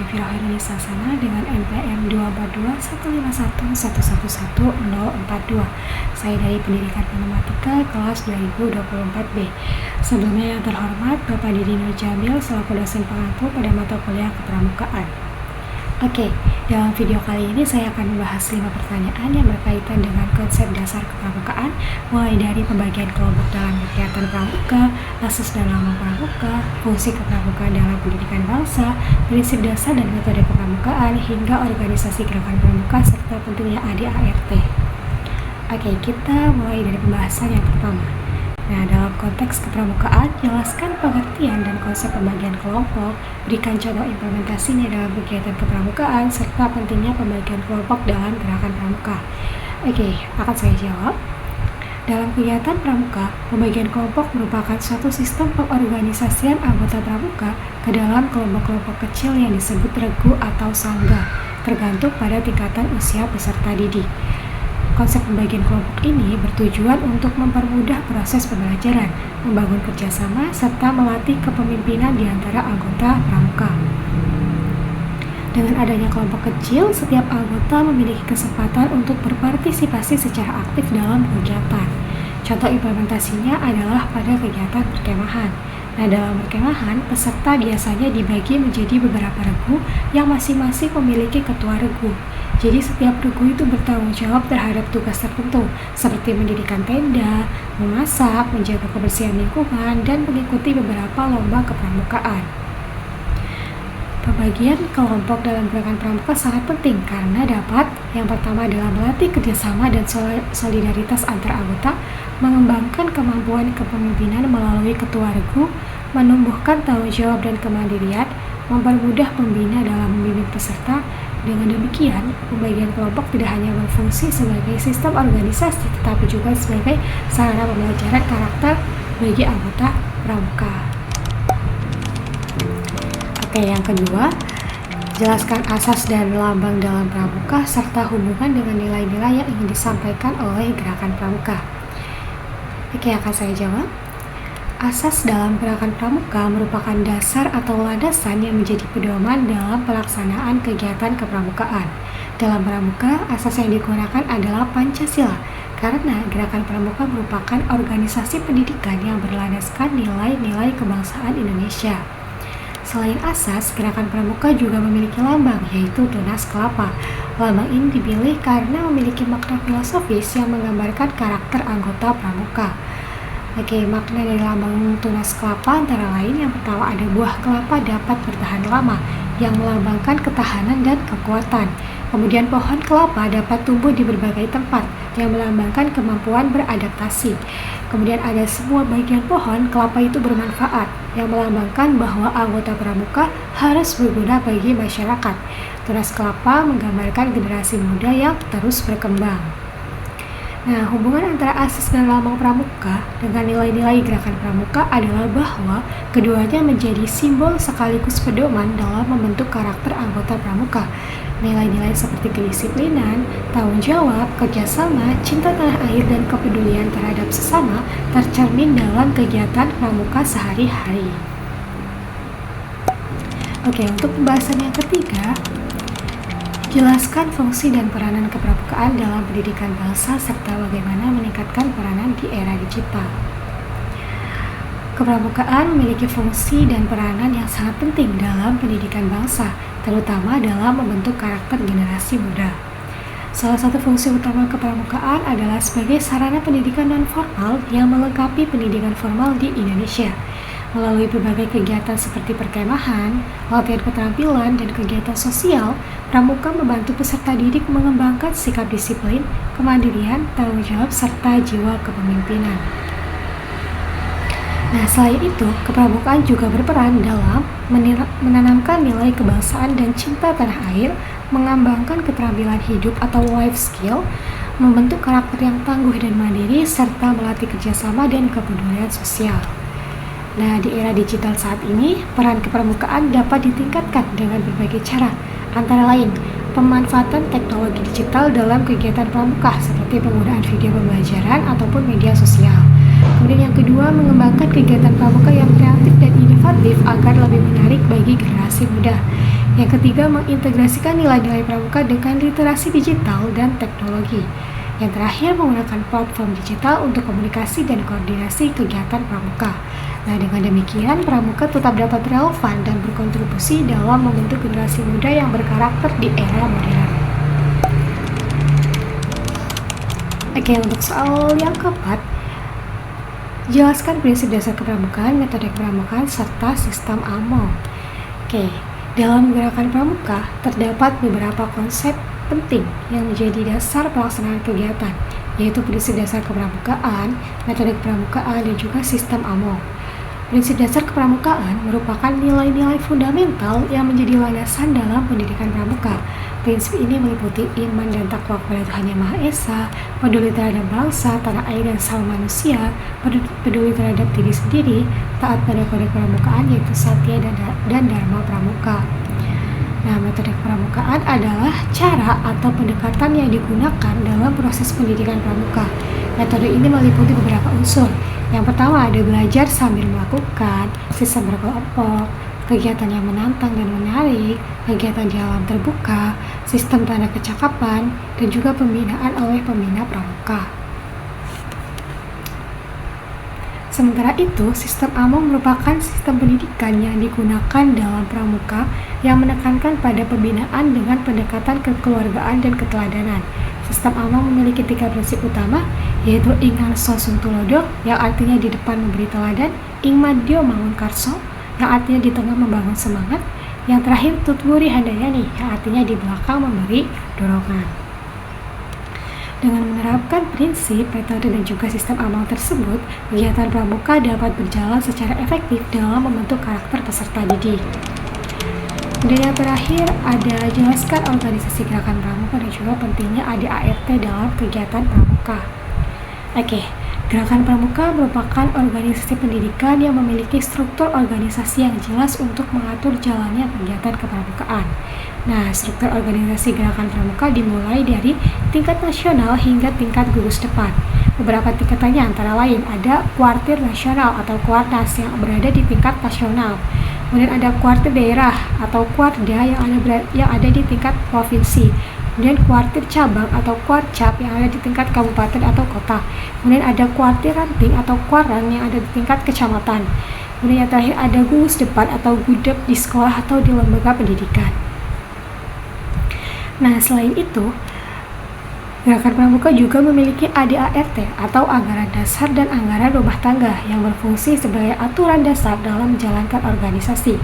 Virohiruni Sasana dengan NPM 2421511111042. Saya dari Pendidikan Pneumatika kelas 2024B. Sebelumnya yang terhormat Bapak Didi Nur Jamil selaku dosen pengampu pada mata kuliah Kepramukaan. Oke, dalam video kali ini saya akan membahas 5 pertanyaan yang berkaitan dengan konsep dasar kepramukaan, mulai dari pembagian kelompok dalam kegiatan pramuka, asas dan lambang pramuka, fungsi kepramukaan dalam pendidikan bangsa, prinsip dasar dan metode kepramukaan, hingga organisasi gerakan pramuka serta pentingnya ADART. Oke, kita mulai dari pembahasan yang pertama. Nah, dalam konteks kepramukaan, jelaskan pengertian dan konsep pembagian kelompok, berikan contoh implementasinya dalam kegiatan kepramukaan, serta pentingnya pembagian kelompok dalam gerakan pramuka. Oke, akan saya jawab. Dalam kegiatan pramuka, pembagian kelompok merupakan suatu sistem pengorganisasian anggota pramuka ke dalam kelompok-kelompok kecil yang disebut regu atau sangga, tergantung pada tingkatan usia peserta didik. Konsep pembagian kelompok ini bertujuan untuk mempermudah proses pembelajaran, membangun kerjasama, serta melatih kepemimpinan di antara anggota pramuka. Dengan adanya kelompok kecil, setiap anggota memiliki kesempatan untuk berpartisipasi secara aktif dalam kegiatan. Contoh implementasinya adalah pada kegiatan perkemahan. Nah, dalam perkemahan, peserta biasanya dibagi menjadi beberapa regu yang masing-masing memiliki ketua regu. Jadi setiap regu itu bertanggung jawab terhadap tugas tertentu, seperti mendirikan tenda, memasak, menjaga kebersihan lingkungan, dan mengikuti beberapa lomba kepramukaan. Pembagian kelompok dalam gerakan pramuka sangat penting karena dapat, yang pertama adalah melatih kerjasama dan solidaritas antar anggota, mengembangkan kemampuan kepemimpinan melalui ketua regu, menumbuhkan tanggung jawab dan kemandirian, mempermudah pembina dalam membimbing peserta. Dengan demikian, pembagian kelompok tidak hanya berfungsi sebagai sistem organisasi, tetapi juga sebagai sarana pembelajaran karakter bagi anggota pramuka. Oke, yang kedua, jelaskan asas dan lambang dalam pramuka serta hubungan dengan nilai-nilai yang ingin disampaikan oleh gerakan pramuka. Oke, akan saya jawab. Asas dalam gerakan pramuka merupakan dasar atau landasan yang menjadi pedoman dalam pelaksanaan kegiatan kepramukaan. Dalam pramuka, asas yang digunakan adalah Pancasila, karena gerakan pramuka merupakan organisasi pendidikan yang berlandaskan nilai-nilai kebangsaan Indonesia. Selain asas, gerakan pramuka juga memiliki lambang, yaitu tunas kelapa. Lambang ini dipilih karena memiliki makna filosofis yang menggambarkan karakter anggota pramuka. Oke, makna dari lambang tunas kelapa antara lain yang pertama ada buah kelapa dapat bertahan lama, yang melambangkan ketahanan dan kekuatan. Kemudian pohon kelapa dapat tumbuh di berbagai tempat, yang melambangkan kemampuan beradaptasi. Kemudian ada sebuah bagian pohon kelapa itu bermanfaat, yang melambangkan bahwa anggota pramuka harus berguna bagi masyarakat. Tunas kelapa menggambarkan generasi muda yang terus berkembang. Nah, hubungan antara asas dan lambang pramuka dengan nilai-nilai gerakan pramuka adalah bahwa keduanya menjadi simbol sekaligus pedoman dalam membentuk karakter anggota pramuka. Nilai-nilai seperti kedisiplinan, tanggung jawab, kerjasama, cinta tanah air, dan kepedulian terhadap sesama tercermin dalam kegiatan pramuka sehari-hari. Oke, untuk pembahasan yang ketiga, jelaskan fungsi dan peranan kepramukaan dalam pendidikan bangsa serta bagaimana meningkatkan peranan di era digital. Kepramukaan memiliki fungsi dan peranan yang sangat penting dalam pendidikan bangsa, terutama dalam membentuk karakter generasi muda. Salah satu fungsi utama kepramukaan adalah sebagai sarana pendidikan non-formal yang melengkapi pendidikan formal di Indonesia. Melalui berbagai kegiatan seperti perkemahan, latihan keterampilan, dan kegiatan sosial, pramuka membantu peserta didik mengembangkan sikap disiplin, kemandirian, tanggung jawab, serta jiwa kepemimpinan. Nah, selain itu, kepramukaan juga berperan dalam menanamkan nilai kebangsaan dan cinta tanah air, mengembangkan keterampilan hidup atau life skill, membentuk karakter yang tangguh dan mandiri, serta melatih kerjasama dan kepedulian sosial. Nah, di era digital saat ini, peran kepramukaan dapat ditingkatkan dengan berbagai cara, antara lain pemanfaatan teknologi digital dalam kegiatan pramuka seperti penggunaan video pembelajaran ataupun media sosial. Kemudian yang kedua, mengembangkan kegiatan pramuka yang kreatif dan inovatif agar lebih menarik bagi generasi muda. Yang ketiga, mengintegrasikan nilai-nilai pramuka dengan literasi digital dan teknologi. Yang terakhir, menggunakan platform digital untuk komunikasi dan koordinasi kegiatan pramuka. Nah, dengan demikian, pramuka tetap dapat relevan dan berkontribusi dalam membentuk generasi muda yang berkarakter di era modern. Oke, untuk soal yang keempat, jelaskan prinsip dasar kepramukaan, metode kepramukaan, serta sistem AMO. Oke, dalam gerakan pramuka terdapat beberapa konsep penting yang menjadi dasar pelaksanaan kegiatan, yaitu prinsip dasar kepramukaan, metode kepramukaan, dan juga sistem AMO. Prinsip dasar kepramukaan merupakan nilai-nilai fundamental yang menjadi landasan dalam pendidikan pramuka. Prinsip ini meliputi iman dan takwa kepada Tuhan Yang Maha Esa, peduli terhadap bangsa, tanah air, dan sesama manusia, peduli terhadap diri sendiri, taat pada kode pramukaan yaitu satya dan dharma pramuka. Nah, metode kepramukaan adalah cara atau pendekatan yang digunakan dalam proses pendidikan pramuka. Metode ini meliputi beberapa unsur. Yang pertama ada belajar sambil melakukan, sistem berkelompok, kegiatan yang menantang dan menarik, kegiatan di alam terbuka, sistem tanda kecakapan, dan juga pembinaan oleh pembina pramuka. Sementara itu, sistem AMO merupakan sistem pendidikan yang digunakan dalam pramuka yang menekankan pada pembinaan dengan pendekatan kekeluargaan dan keteladanan. Sistem AMO memiliki 3 prinsip utama, yaitu Ing Ngarso Suntulodo, yang artinya di depan memberi teladan, Ing Madyo Mangun Karso, yang artinya di tengah membangun semangat, yang terakhir Tutwuri Handayani, yang artinya di belakang memberi dorongan. Dengan menerapkan prinsip, metode, dan juga sistem AMO tersebut, kegiatan pramuka dapat berjalan secara efektif dalam membentuk karakter peserta didik. Dan yang terakhir ada jelaskan organisasi gerakan pramuka dan juga pentingnya ada ART dalam kegiatan pramuka. Oke, gerakan pramuka merupakan organisasi pendidikan yang memiliki struktur organisasi yang jelas untuk mengatur jalannya kegiatan kepramukaan. Nah, struktur organisasi gerakan pramuka dimulai dari tingkat nasional hingga tingkat gugus depan. Beberapa tingkatannya antara lain ada kuartir nasional atau kuartas yang berada di tingkat nasional. Kemudian ada kuartir daerah atau kuarda yang ada di tingkat provinsi. Kemudian kuartir cabang atau kuarcap yang ada di tingkat kabupaten atau kota. Kemudian ada kuartir ranting atau kuaran yang ada di tingkat kecamatan. Kemudian yang terakhir ada gugus depan atau gudep di sekolah atau di lembaga pendidikan. Nah, selain itu, gerakan pramuka juga memiliki ADART atau anggaran dasar dan anggaran rumah tangga yang berfungsi sebagai aturan dasar dalam menjalankan organisasi.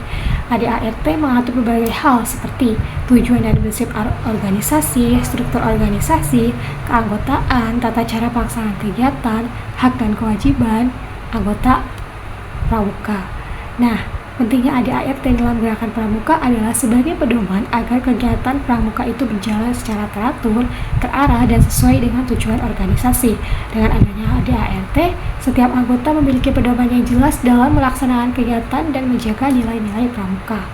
ADART mengatur berbagai hal seperti tujuan dan prinsip organisasi, struktur organisasi, keanggotaan, tata cara pelaksanaan kegiatan, hak dan kewajiban anggota pramuka. Nah, pentingnya ADART dalam gerakan pramuka adalah sebagai pedoman agar kegiatan pramuka itu berjalan secara teratur, terarah, dan sesuai dengan tujuan organisasi. Dengan adanya ADART, setiap anggota memiliki pedoman yang jelas dalam melaksanakan kegiatan dan menjaga nilai-nilai pramuka.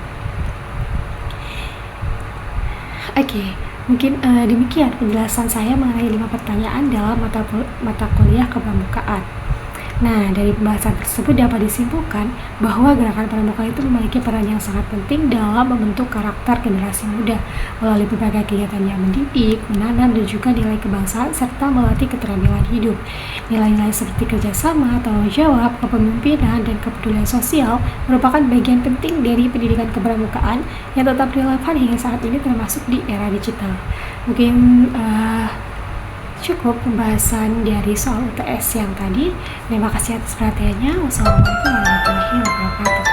Oke, mungkin demikian penjelasan saya mengenai 5 pertanyaan dalam mata kuliah kepramukaan. Nah, dari pembahasan tersebut dapat disimpulkan bahwa gerakan pramuka itu memiliki peran yang sangat penting dalam membentuk karakter generasi muda melalui berbagai kegiatan yang mendidik, menanam, dan juga nilai kebangsaan serta melatih keterampilan hidup. Nilai-nilai seperti kerjasama, tanggung jawab, kepemimpinan, dan kepedulian sosial merupakan bagian penting dari pendidikan kepramukaan yang tetap relevan hingga saat ini termasuk di era digital. Mungkin cukup pembahasan dari soal UTS yang tadi. Terima kasih atas perhatiannya. Wassalamualaikum warahmatullahi wabarakatuh.